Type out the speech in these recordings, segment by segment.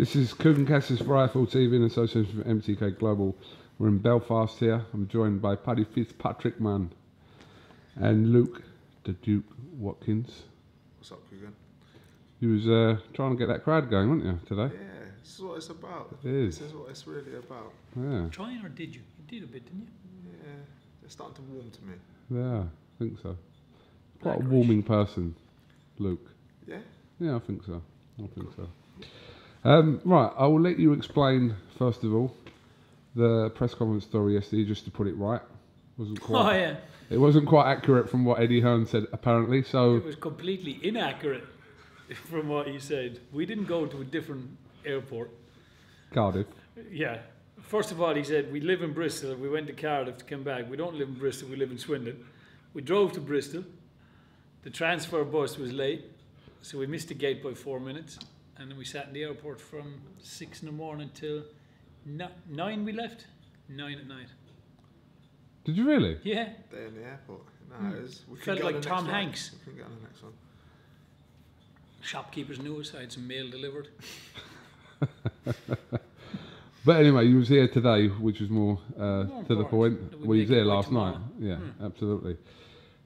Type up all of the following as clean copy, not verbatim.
This is KUGAN CASSIUS Rifle TV in association with MTK Global. We're in Belfast here. I'm joined by PADDY FITZPATRIck, man, and Luke, the Duke Watkins. What's up, KUGAN? You was trying to get that crowd going, weren't you, today? Yeah, this is what it's about. It is. This is what it's really about. Yeah. Trying, or did you? You did a bit, didn't you? Yeah, they're starting to warm to me. Yeah, I think so. Quite a warming person, Luke. Yeah? Yeah, I think so. I think so. Right, I will let you explain, first of all, the press conference story yesterday, just to put it right. Wasn't quite, Oh, yeah. It wasn't quite accurate from what Eddie Hearn said, apparently, so... It was completely inaccurate from what he said. We didn't go to a different airport. Cardiff. Yeah. First of all, he said, we live in Bristol. We went to Cardiff to come back. We don't live in Bristol. We live in Swindon. We drove to Bristol. The transfer bus was late, so we missed the gate by 4 minutes. And then we sat in the airport from 6 in the morning till 9 we left. 9 at night. Did you really? Yeah. They're in the airport. No, it is. We Felt can get like on the Tom next one. Hanks. We can get on the next one. Shopkeepers knew us. I had some mail delivered. But anyway, you was here today, which was more to the point. Well, you was here last night. Yeah, absolutely.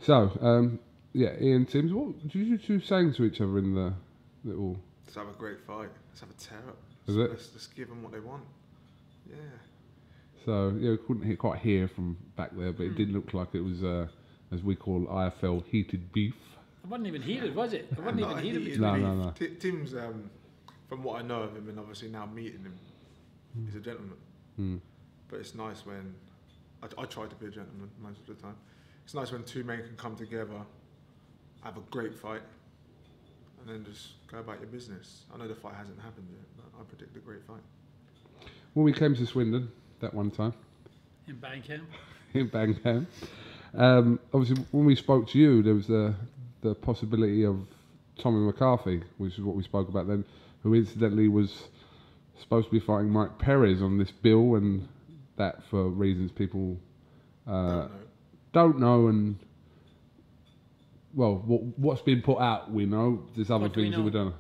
So, yeah, Ian, TIMS, what did you two saying to each other in the little... Let's have a great fight. Let's have a tear up. Is it? Let's give them what they want. Yeah. So, yeah, we couldn't quite hear from back there, but it did look like it was, as we call IFL, heated beef. It wasn't even heated, was it? It wasn't even heated. No. TIMS, from what I know of him and obviously now meeting him, he's a gentleman. But it's nice when... I try to be a gentleman most of the time. It's nice when two men can come together, have a great fight, and then just go about your business. I know the fight hasn't happened yet, but I predict a great fight. When we came to Swindon that one time, In Bankham. in Bankham, obviously when we spoke to you, there was the possibility of Tommy McCarthy, which is what we spoke about then, who incidentally was supposed to be fighting Mike Perez on this bill, and that for reasons people don't know, and well, what's been put out, we know. There's other things that we don't know.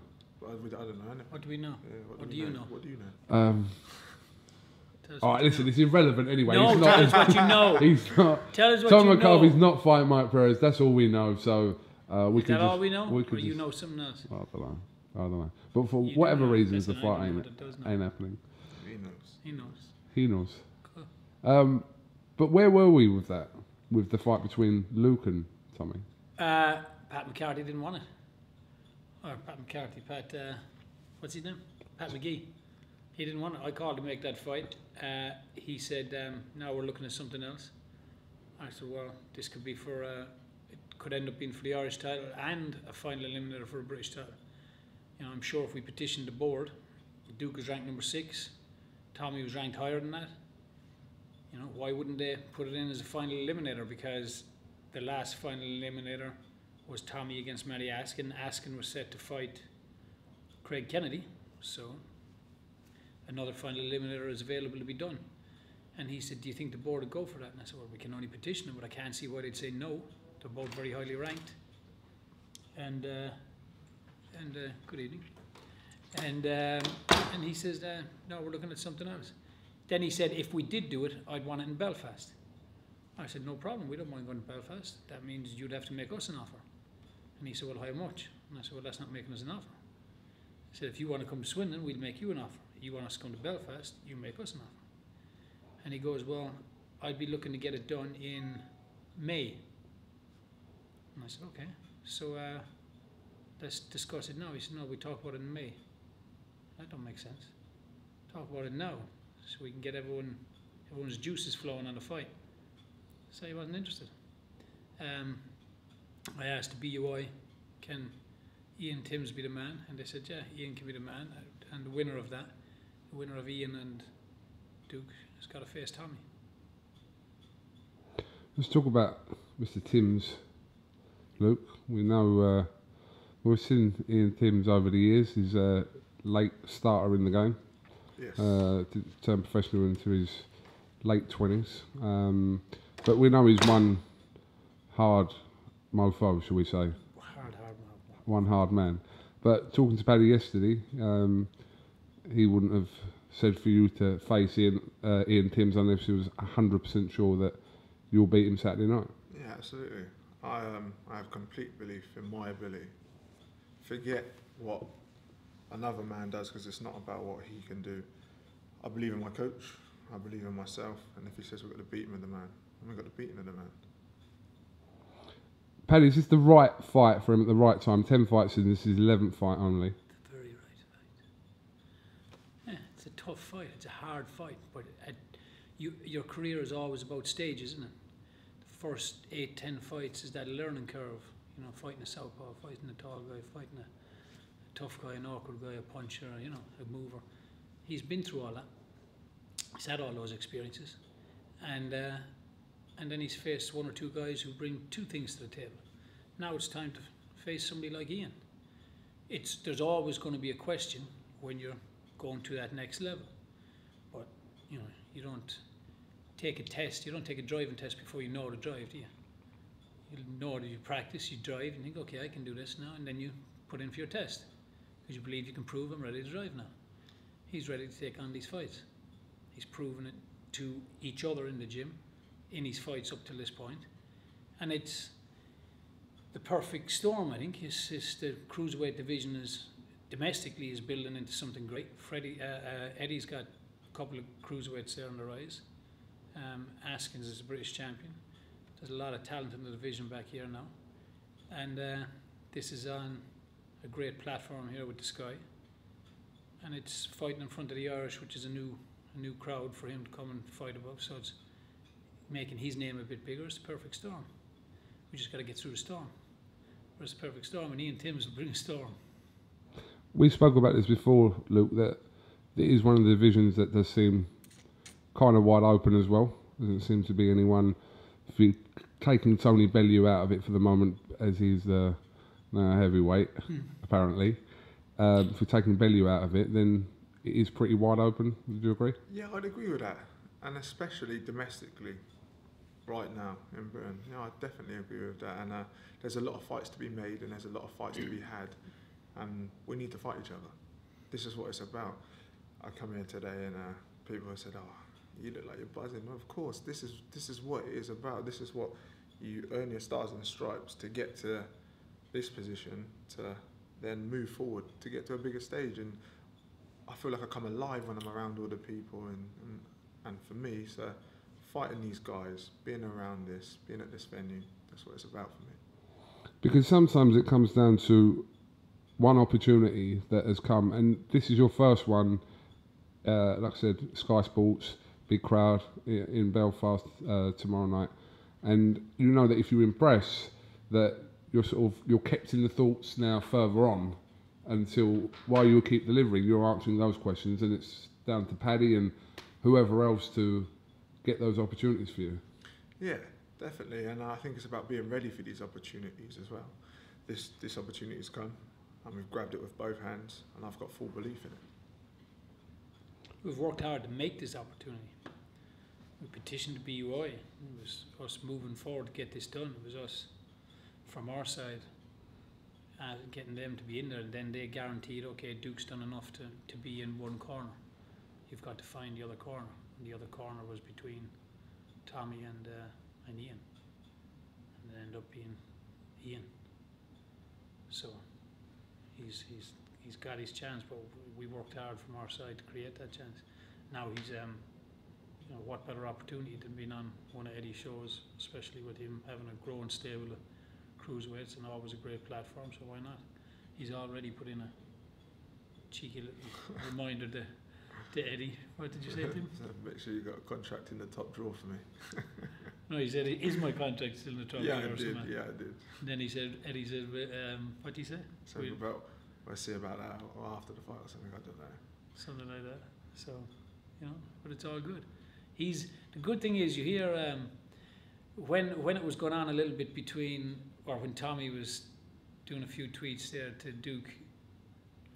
I don't know. What do we know? Yeah, what do you know? What do you know? All right, listen, it's irrelevant anyway. No, he's tell us what you know. He's not. Tell us what Tom you McCarthy's know. not fighting Mike Perez. That's all we know. So we Is can that just, all we know? We Or could you just, know something else? I don't know. But for You do whatever know reasons, the better than fight anyone that does know. ain't happening. He knows. He knows. He knows. Cool. But where were we with that? With the fight between Luke and Tommy? Pat McCarthy didn't want it. Or Pat McCarthy, what's his name? Pat McGee. He didn't want it. I called to make that fight. He said, no, we're looking at something else. I said, well, this could be for, it could end up being for the Irish title and a final eliminator for a British title. You know, I'm sure if we petitioned the board, Duke was ranked number 6, Tommy was ranked higher than that. You know, why wouldn't they put it in as a final eliminator? Because the last final eliminator was Tommy against Matty Askin. Askin was set to fight Craig Kennedy, so another final eliminator is available to be done. And he said, do you think the board would go for that? And I said, well, we can only petition them, but I can't see why they'd say no. They're both very highly ranked. And good evening. And he says, no, we're looking at something else. Then he said, if we did do it, I'd want it in Belfast. I said, no problem, we don't mind going to Belfast. That means you'd have to make us an offer. And he said, well, how much? And I said, well, that's not making us an offer. He said, if you want to come to Swindon, we'll make you an offer. You want us to come to Belfast, you make us an offer. And he goes, well, I'd be looking to get it done in May. And I said, okay, so let's discuss it now. He said, no, we talk about it in May. That don't make sense. Talk about it now, so we can get everyone's juices flowing on the fight. So he wasn't interested. I asked the BUI, can Ian TIMS be the man? And they said, yeah, Ian can be the man. And the winner of that, the winner of Ian and Duke, has got to face Tommy. Let's talk about Mr. TIMS, Luke. We know we've seen Ian TIMS over the years. He's a late starter in the game. Yes. Turned professional into his late 20s. But we know he's one hard mofo, shall we say. Hard mofo. One hard man. But talking to Paddy yesterday, he wouldn't have said for you to face Ian TIMS unless he was 100% sure that you'll beat him Saturday night. Yeah, absolutely. I have complete belief in my ability. Forget what another man does, because it's not about what he can do. I believe in my coach, I believe in myself, and if he says we've got to beat him in the man, then we've got to beat him in the man. Paddy, is this the right fight for him at the right time? 10 fights in, this is his 11th fight only. The very right fight. Yeah, it's a tough fight, it's a hard fight, but your career is always about stages, isn't it? The first 8-10 fights is that learning curve, you know, fighting a southpaw, fighting a tall guy, fighting a tough guy, an awkward guy, a puncher, you know, a mover. He's been through all that. He's had all those experiences, and then he's faced one or two guys who bring two things to the table. Now it's time to face somebody like Ian. There's always going to be a question when you're going to that next level, but you know, you don't take a test, you don't take a driving test before you know how to drive, do you? You know that you practice, you drive, and think, okay, I can do this now, and then you put in for your test because you believe you can prove I'm ready to drive now. He's ready to take on these fights. He's proven it to each other in the gym, in his fights up to this point, and it's the perfect storm. I think is the cruiserweight division domestically is building into something great. Eddie's got a couple of cruiserweights there on the rise. Askins is a British champion. There's a lot of talent in the division back here now, and this is on a great platform here with the Sky, and it's fighting in front of the Irish, which is a new crowd for him to come and fight above. So it's making his name a bit bigger. It's the perfect storm. We just got to get through the storm. It's the perfect storm, and Ian TIMS will bring a storm. We spoke about this before, Luke, that it is one of the divisions that does seem kind of wide open as well. Doesn't seem to be anyone. If you're taking Tony Bellew out of it for the moment, as he's now heavyweight, apparently. If you're taking Bellew out of it, then it is pretty wide open. Would you agree? Yeah, I'd agree with that, and especially domestically, right now in Britain. Yeah, I definitely agree with that. And there's a lot of fights to be made, and there's a lot of fights to be had, and we need to fight each other. This is what it's about. I come here today, and people have said, "Oh, you look like you're buzzing." Well, of course, this is what it is about. This is what you earn your stars and stripes to get to this position, to then move forward to get to a bigger stage. And I feel like I come alive when I'm around all the people, and for me, so fighting these guys, being around this, being at this venue, that's what it's about for me. Because sometimes it comes down to one opportunity that has come, and this is your first one. Like I said, Sky Sports, big crowd in Belfast tomorrow night, and you know that if you impress, that you're kept in the thoughts now further on, until while you keep delivering, you're answering those questions, and it's down to Paddy and whoever else to get those opportunities for you. Yeah, definitely, and I think it's about being ready for these opportunities as well. This opportunity's come, and we've grabbed it with both hands, and I've got full belief in it. We've worked hard to make this opportunity. We petitioned the BUI. It was us moving forward to get this done. It was us from our side getting them to be in there, and then they guaranteed, okay, Duke's done enough to be in one corner. You've got to find the other corner. And the other corner was between Tommy and Ian, and it ended up being Ian. So he's got his chance, but we worked hard from our side to create that chance. Now he's you know, what better opportunity than being on one of Eddie's shows, especially with him having a growing stable of cruiserweights and always a great platform, so why not? He's already put in a cheeky little reminder to Eddie. What did you say to him? Make sure you got a contract in the top drawer for me. No, he said, "Is my contract still in the top drawer?" Yeah, I did. Yeah, I did. And then Eddie said, what did he say? Something about, we'll see about that, or after the fight or something, I don't know. Something like that. So, you know, but it's all good. The good thing is, you hear when it was going on a little bit between, or when Tommy was doing a few tweets there to Duke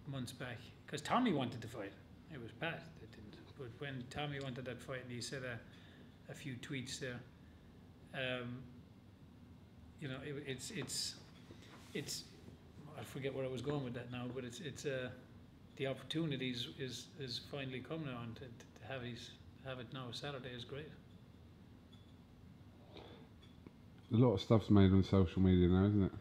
months back, because Tommy wanted to fight. It was Pat that didn't. But when Tommy wanted that fight, and he said a few tweets there, you know, it's I forget where I was going with that now, but it's the the opportunities is finally come now, and to have it now Saturday is great. A lot of stuff's made on social media now, isn't it?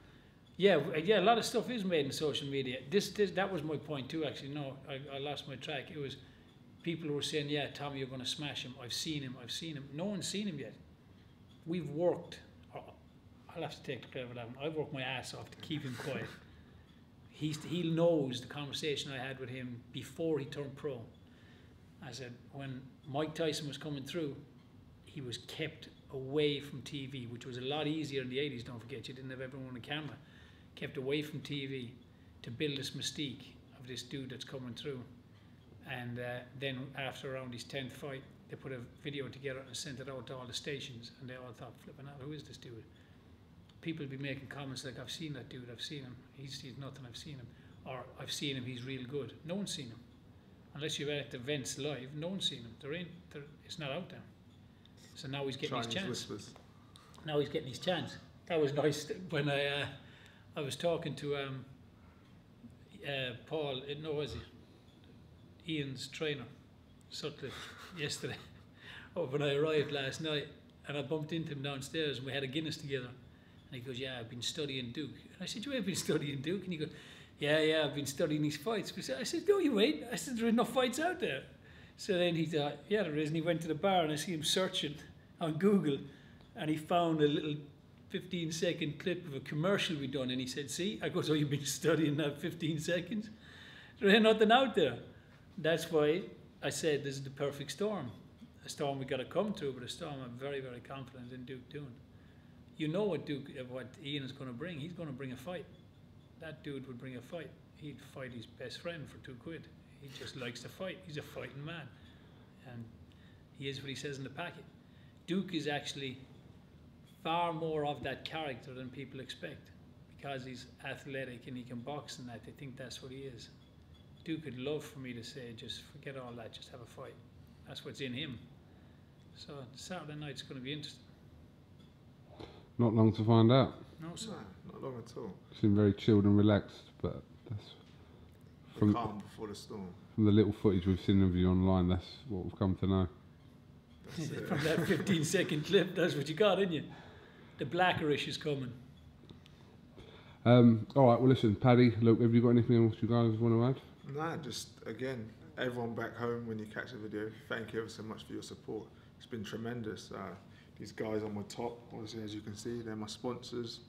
Yeah, a lot of stuff is made in social media. That was my point too, actually. No, I lost my track. It was people were saying, yeah, Tommy, you're going to smash him. I've seen him. No one's seen him yet. We've worked. I'll have to take the credit for that one. I've worked my ass off to keep him quiet. He knows the conversation I had with him before he turned pro. I said, when Mike Tyson was coming through, he was kept away from TV, which was a lot easier in the 80s, don't forget. You didn't have everyone on camera. Kept away from TV to build this mystique of this dude that's coming through. And then after around his 10th fight, they put a video together and sent it out to all the stations, and they all thought, flipping out, who is this dude? People would be making comments like, I've seen that dude, I've seen him, he's nothing, I've seen him. Or, I've seen him, he's real good. No one's seen him. Unless you're at the events live, no one's seen him. It's not out there. So now he's getting his chance. Whispers. Now he's getting his chance. That was nice when I was talking to Paul, no, was he? Ian's trainer, Sutcliffe, yesterday. When I arrived last night, and I bumped into him downstairs, and we had a Guinness together. And he goes, yeah, I've been studying Duke. And I said, you have been studying Duke? And he goes, yeah, I've been studying these fights. I said, no, you ain't. I said, there are enough fights out there. So then he thought, yeah, there is. And he went to the bar, and I see him searching on Google, and he found a little 15-second clip of a commercial we done, and he said, see? I go, so you've been studying that 15 seconds? There ain't nothing out there. That's why I said this is the perfect storm. A storm we got to come through, but a storm I'm very, very confident in Duke doing. You know what Ian is going to bring. He's going to bring a fight. That dude would bring a fight. He'd fight his best friend for £2. He just likes to fight. He's a fighting man. And he is what he says in the packet. Duke is actually far more of that character than people expect, because he's athletic and he can box and that. They think that's what he is. Duke would love for me to say, just forget all that, just have a fight. That's what's in him. So Saturday night's going to be interesting. Not long to find out. No, sir. Not long at all. Seem very chilled and relaxed, but that's from calm before the storm. From the little footage we've seen of you online, that's what we've come to know. From that 15-second clip, that's what you got, didn't you? The blackerish is coming. All right, well listen, Paddy, Luke, have you got anything else you guys want to add? Nah, just again, everyone back home, when you catch the video, thank you ever so much for your support. It's been tremendous. These guys on my top, obviously, as you can see, they're my sponsors.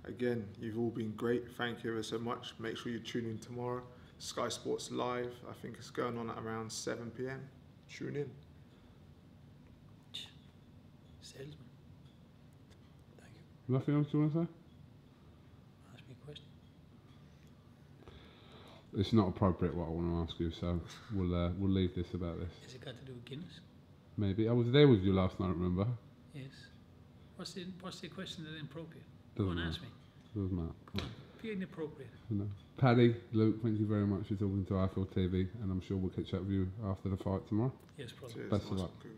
Again, you've all been great. Thank you ever so much. Make sure you tune in tomorrow. Sky Sports Live, I think it's going on at around 7 PM. Tune in. Salesman. Thank you. Nothing else you want to say? Ask me a question. It's not appropriate what I want to ask you, so we'll leave this about this. Has it got to do with Guinness? Maybe. I was there with you last night, remember? Yes. What's the question that's inappropriate? Doesn't Go on, matter. ask me. Doesn't matter. Come on. Be inappropriate. No. Paddy, Luke, thank you very much for talking to iFeel TV, and I'm sure we'll catch up with you after the fight tomorrow. Yes, brother. Cheers. Best of Nice luck. one, Cougar.